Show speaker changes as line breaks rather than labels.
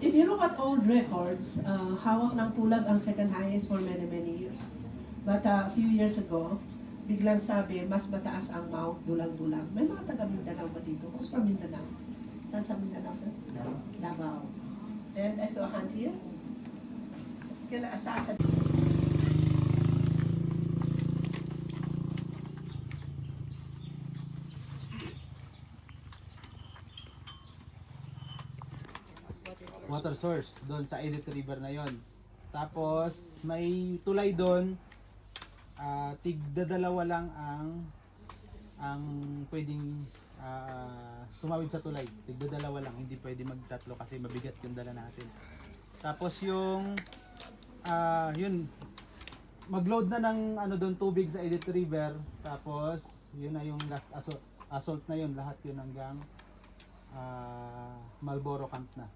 If you look at old records, hawak ng Pulag ang second highest for many, many years. But a few years ago, biglang sabi, mas mataas ang Mount Dulang-Dulang. May mga taga Mindanao ba dito? Who's from Mindanao? Saan sa Mindanao? Davao. And I saw a hand here. Kailan saan sa...
Water source doon sa Edith River na yon. Tapos may tulay doon, tigdadalawa lang ang pwedeng tumawid sa tulay. Tigdadalawa lang, hindi pwede magtatlo kasi mabigat yung dala natin. Tapos yung yun, magload na ng ano doon tubig sa Edith River. Tapos yun na yung last assault na yun, lahat yun hanggang Malboro Camp na.